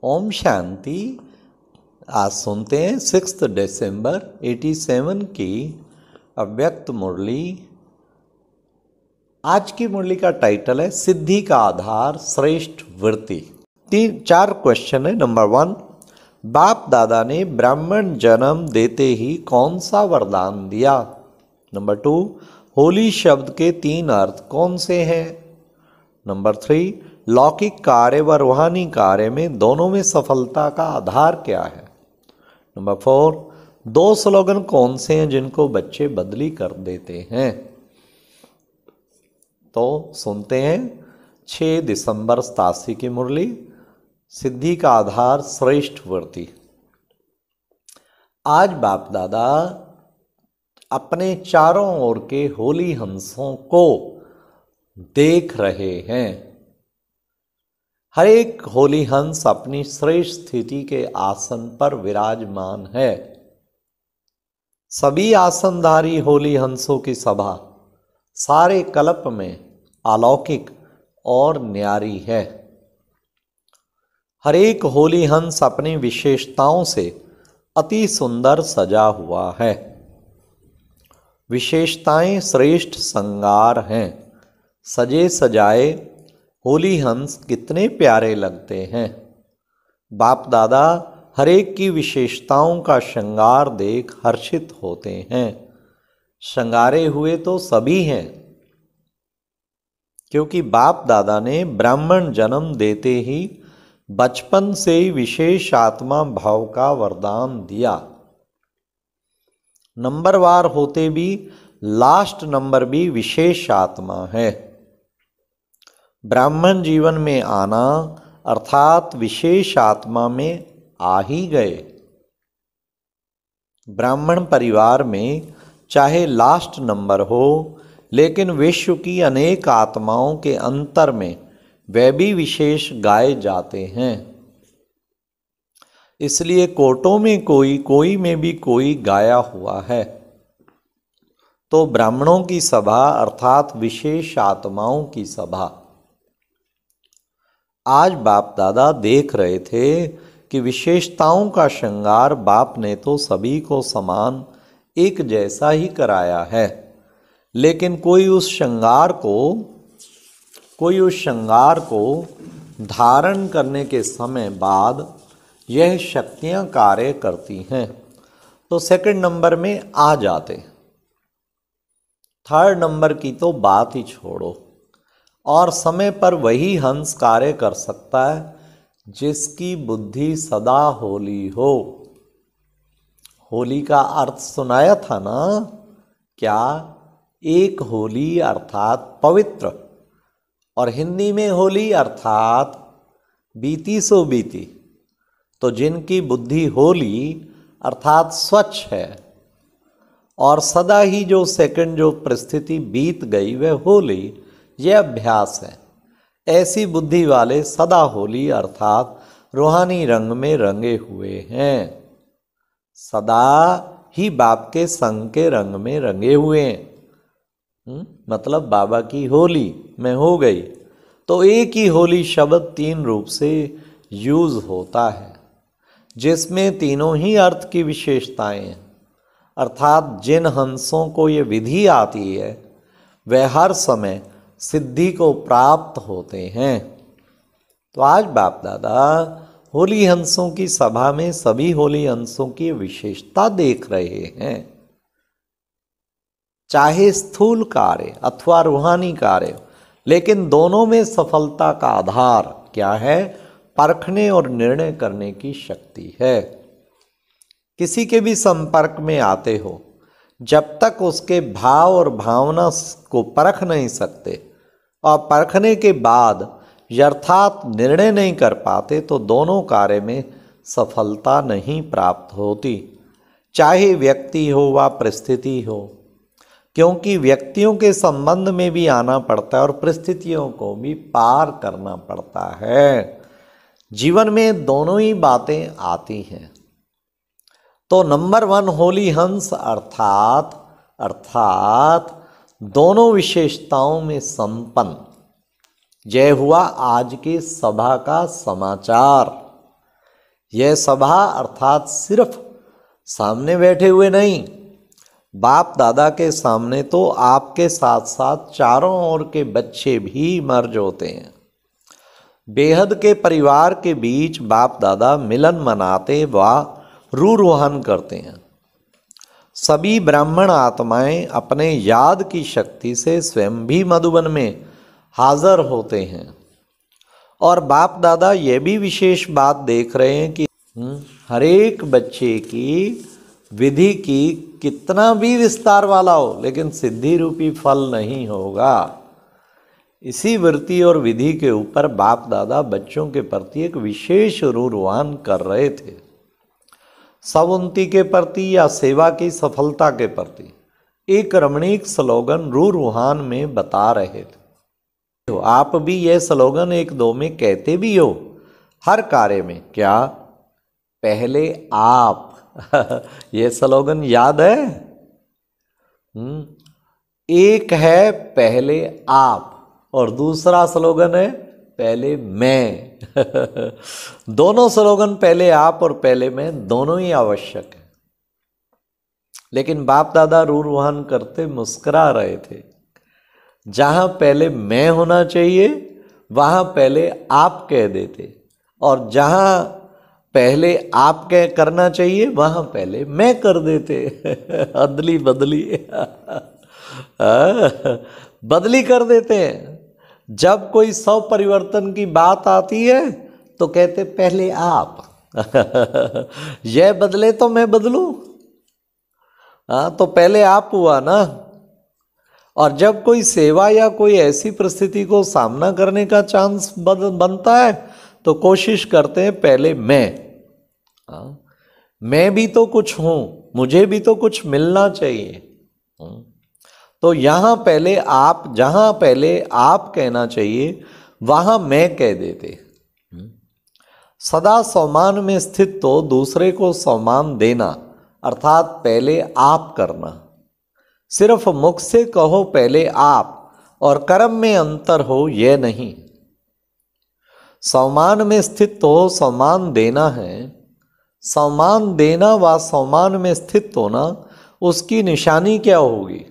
ओम शांति। आज सुनते हैं 6 दिसंबर 87 की अव्यक्त मुरली। आज की मुरली का टाइटल है सिद्धि का आधार श्रेष्ठ वृत्ति। 4 क्वेश्चन है। नंबर 1, बाप दादा ने ब्राह्मण जन्म देते ही कौन सा वरदान दिया? नंबर 2, होली शब्द के 3 अर्थ कौन से हैं? नंबर 3, लौकिक कार्य व रूहानी कार्य में दोनों में सफलता का आधार क्या है? नंबर 4, 2 स्लोगन कौन से हैं जिनको बच्चे बदली कर देते हैं? तो सुनते हैं 6 दिसंबर 87 की मुरली, सिद्धि का आधार श्रेष्ठ वृत्ति। आज बाप दादा अपने चारों ओर के होली हंसों को देख रहे हैं। हर एक होली हंस अपनी श्रेष्ठ स्थिति के आसन पर विराजमान है। सभी आसनधारी होली हंसों की सभा सारे कल्प में अलौकिक और न्यारी है। हर एक होली हंस अपनी विशेषताओं से अति सुंदर सजा हुआ है। विशेषताएं श्रेष्ठ श्रृंगार हैं। सजे सजाए होली हंस कितने प्यारे लगते हैं। बाप दादा हर एक की विशेषताओं का श्रृंगार देख हर्षित होते हैं। श्रृंगारे हुए तो सभी हैं, क्योंकि बाप दादा ने ब्राह्मण जन्म देते ही बचपन से ही विशेष आत्मा भाव का वरदान दिया। नंबरवार होते भी लास्ट नंबर भी विशेष आत्मा है। ब्राह्मण जीवन में आना अर्थात विशेष आत्मा में आ ही गए। ब्राह्मण परिवार में चाहे लास्ट नंबर हो, लेकिन विश्व की अनेक आत्माओं के अंतर में वे भी विशेष गाए जाते हैं। इसलिए कोटों में कोई, कोई में भी कोई गाया हुआ है। तो ब्राह्मणों की सभा अर्थात विशेष आत्माओं की सभा। आज बाप दादा देख रहे थे कि विशेषताओं का श्रृंगार बाप ने तो सभी को समान एक जैसा ही कराया है, लेकिन कोई उस श्रृंगार को धारण करने के समय बाद यह शक्तियां कार्य करती हैं तो सेकंड नंबर में आ जाते। थर्ड नंबर की तो बात ही छोड़ो। और समय पर वही हंस कार्य कर सकता है जिसकी बुद्धि सदा होली हो। होली का अर्थ सुनाया था ना? क्या? एक होली अर्थात पवित्र, और हिंदी में होली अर्थात बीती सो बीती। तो जिनकी बुद्धि होली अर्थात स्वच्छ है और सदा ही जो सेकंड जो परिस्थिति बीत गई वह होली, यह अभ्यास है। ऐसी बुद्धि वाले सदा होली अर्थात रूहानी रंग में रंगे हुए हैं। सदा ही बाप के संग के रंग में रंगे हुए हैं। मतलब बाबा की होली में हो गई। तो एक ही होली शब्द 3 रूप से यूज होता है, जिसमें तीनों ही अर्थ की विशेषताएं हैं। अर्थात जिन हंसों को ये विधि आती है वह हर समय सिद्धि को प्राप्त होते हैं। तो आज बाप दादा होली हंसों की सभा में सभी होली हंसों की विशेषता देख रहे हैं। चाहे स्थूल कार्य अथवा रूहानी कार्य, लेकिन दोनों में सफलता का आधार क्या है? परखने और निर्णय करने की शक्ति है। किसी के भी संपर्क में आते हो, जब तक उसके भाव और भावना को परख नहीं सकते और परखने के बाद यथार्थ निर्णय नहीं कर पाते तो दोनों कार्य में सफलता नहीं प्राप्त होती, चाहे व्यक्ति हो व परिस्थिति हो। क्योंकि व्यक्तियों के संबंध में भी आना पड़ता है और परिस्थितियों को भी पार करना पड़ता है। जीवन में दोनों ही बातें आती हैं। तो नंबर 1 होली हंस अर्थात दोनों विशेषताओं में संपन्न। जय हुआ आज की सभा का समाचार। यह सभा अर्थात सिर्फ सामने बैठे हुए नहीं, बाप दादा के सामने तो आपके साथ साथ चारों ओर के बच्चे भी मर्ज होते हैं। बेहद के परिवार के बीच बाप दादा मिलन मनाते व रूरोहन करते हैं। सभी ब्राह्मण आत्माएं अपने याद की शक्ति से स्वयं भी मधुबन में हाजिर होते हैं। और बाप दादा ये भी विशेष बात देख रहे हैं कि हर एक बच्चे की विधि की कितना भी विस्तार वाला हो, लेकिन सिद्धि रूपी फल नहीं होगा। इसी वृत्ति और विधि के ऊपर बाप दादा बच्चों के प्रति एक विशेष रूरवान कर रहे थे। सब उन्नति के प्रति या सेवा की सफलता के प्रति एक रमणीक स्लोगन रूहान में बता रहे थे। तो आप भी यह स्लोगन एक दो में कहते भी हो हर कार्य में। क्या? पहले आप ये स्लोगन याद है? एक है पहले आप और दूसरा स्लोगन है पहले मैं। दोनों स्लोगन पहले आप और पहले मैं दोनों ही आवश्यक है। लेकिन बाप दादा रूरवान करते मुस्कुरा रहे थे। जहां पहले मैं होना चाहिए वहां पहले आप कह देते, और जहां पहले आप कह करना चाहिए वहां पहले मैं कर देते। अदली बदली बदली कर देते हैं। जब कोई सौ परिवर्तन की बात आती है तो कहते पहले आप। यह बदले तो मैं बदलूं। तो पहले आप हुआ ना। और जब कोई सेवा या कोई ऐसी परिस्थिति को सामना करने का चांस बनता है तो कोशिश करते हैं पहले मैं भी तो कुछ हूं, मुझे भी तो कुछ मिलना चाहिए। तो यहां पहले आप, जहां पहले आप कहना चाहिए वहां मैं कह देते। सदा सम्मान में स्थित तो दूसरे को सम्मान देना अर्थात पहले आप करना। सिर्फ मुख से कहो पहले आप और कर्म में अंतर हो यह नहीं। सम्मान में स्थित तो सम्मान देना है। सम्मान देना व सम्मान में स्थित होना, उसकी निशानी क्या होगी?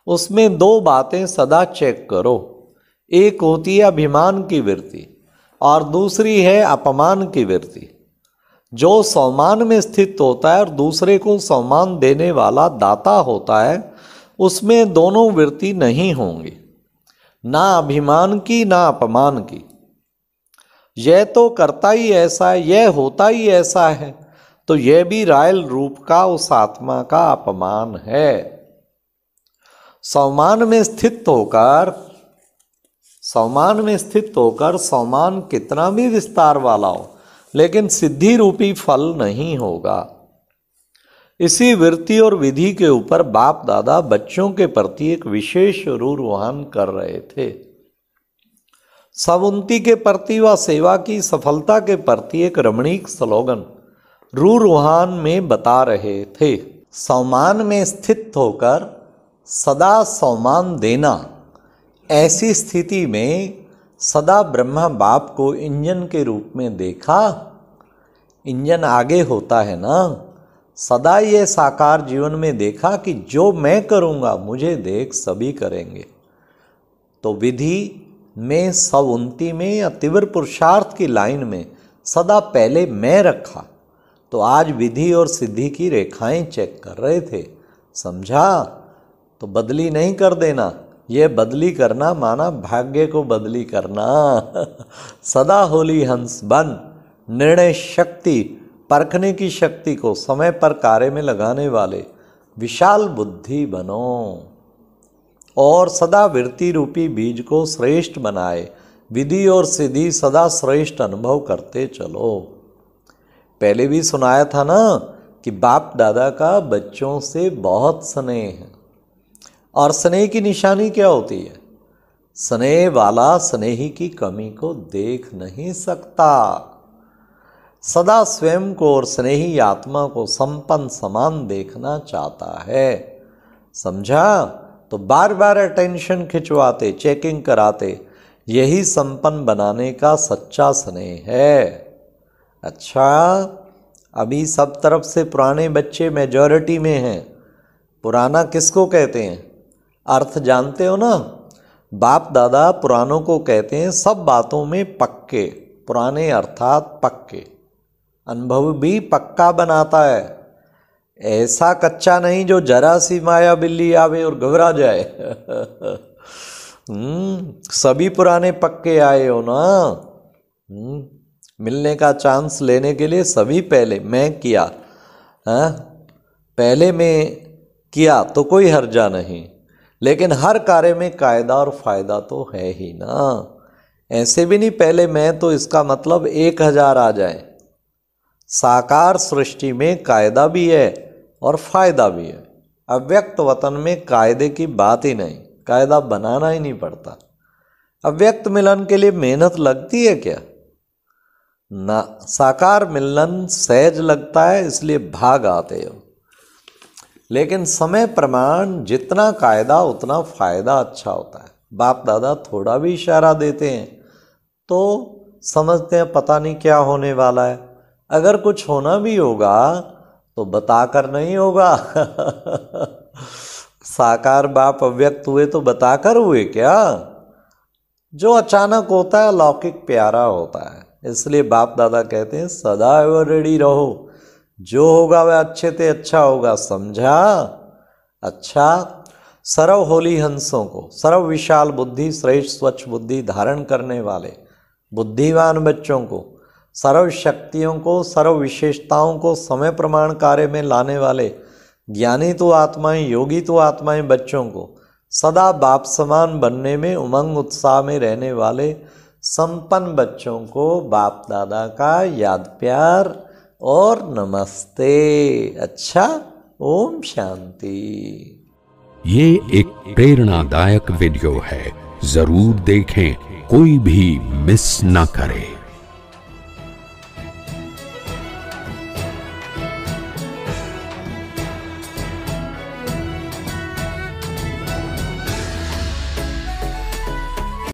उसमें दो बातें सदा चेक करो। एक होती है अभिमान की वृत्ति और दूसरी है अपमान की वृत्ति। जो सम्मान में स्थित होता है और दूसरे को सम्मान देने वाला दाता होता है, उसमें दोनों वृत्ति नहीं होंगी, ना अभिमान की ना अपमान की। यह तो करता ही ऐसा है, यह होता ही ऐसा है, तो यह भी रायल रूप का उस आत्मा का अपमान है। सम्मान में स्थित होकर सम्मान कितना भी विस्तार वाला हो, लेकिन सिद्धि रूपी फल नहीं होगा। इसी वृत्ति और विधि के ऊपर बाप दादा बच्चों के प्रति एक विशेष रूरवान कर रहे थे। सब उन्नति के प्रति व सेवा की सफलता के प्रति एक रमणीक स्लोगन रूरवान में बता रहे थे। सम्मान में स्थित होकर सदा सम्मान देना। ऐसी स्थिति में सदा ब्रह्मा बाप को इंजन के रूप में देखा। इंजन आगे होता है ना। सदा ये साकार जीवन में देखा कि जो मैं करूँगा मुझे देख सभी करेंगे। तो विधि में, सब उन्नति में या तीव्र पुरुषार्थ की लाइन में सदा पहले मैं रखा। तो आज विधि और सिद्धि की रेखाएं चेक कर रहे थे। समझा? तो बदली नहीं कर देना। ये बदली करना माना भाग्य को बदली करना। सदा होली हंस बन, निर्णय शक्ति, परखने की शक्ति को समय पर कार्य में लगाने वाले विशाल बुद्धि बनो और सदा वृत्ति रूपी बीज को श्रेष्ठ बनाए। विधि और सिद्धि सदा श्रेष्ठ अनुभव करते चलो। पहले भी सुनाया था ना कि बाप दादा का बच्चों से बहुत स्नेह है। और स्नेह की निशानी क्या होती है? स्नेह वाला स्नेही की कमी को देख नहीं सकता। सदा स्वयं को और स्नेही आत्मा को संपन्न समान देखना चाहता है। समझा? तो बार बार अटेंशन खिंचवाते, चेकिंग कराते, यही संपन्न बनाने का सच्चा स्नेह है। अच्छा, अभी सब तरफ से पुराने बच्चे मेजॉरिटी में हैं। पुराना किसको कहते हैं? अर्थ जानते हो ना? बाप दादा पुरानों को कहते हैं सब बातों में पक्के। पुराने अर्थात पक्के। अनुभव भी पक्का बनाता है, ऐसा कच्चा नहीं जो जरा सी माया बिल्ली आवे और घबरा जाए। सभी पुराने पक्के आए हो ना। मिलने का चांस लेने के लिए सभी पहले मैं किया। पहले मैं किया तो कोई हर्जा नहीं, लेकिन हर कार्य में कायदा और फायदा तो है ही ना। ऐसे भी नहीं पहले मैं तो इसका मतलब 1000 आ जाए। साकार सृष्टि में कायदा भी है और फायदा भी है। अव्यक्त वतन में कायदे की बात ही नहीं, कायदा बनाना ही नहीं पड़ता। अव्यक्त मिलन के लिए मेहनत लगती है क्या? ना। साकार मिलन सहज लगता है, इसलिए भाग आते हो। लेकिन समय प्रमाण जितना कायदा उतना फायदा अच्छा होता है। बाप दादा थोड़ा भी इशारा देते हैं तो समझते हैं पता नहीं क्या होने वाला है। अगर कुछ होना भी होगा तो बताकर नहीं होगा। साकार बाप अव्यक्त हुए तो बताकर हुए क्या? जो अचानक होता है लौकिक प्यारा होता है। इसलिए बाप दादा कहते हैं सदा रेडी रहो, जो होगा वह अच्छे से अच्छा होगा, समझा? अच्छा, सर्व होली हंसों को, सर्व विशाल बुद्धि, श्रेष्ठ स्वच्छ बुद्धि धारण करने वाले बुद्धिमान बच्चों को, सर्व शक्तियों को, सर्व विशेषताओं को समय प्रमाण कार्य में लाने वाले ज्ञानी तो आत्माएं, योगी तो आत्माएं बच्चों को, सदा बाप समान बनने में उमंग उत्साह में रहने वाले संपन्न बच्चों को बाप दादा का याद प्यार और नमस्ते। अच्छा, ओम शांति। ये एक प्रेरणादायक वीडियो है, जरूर देखें, कोई भी मिस ना करे।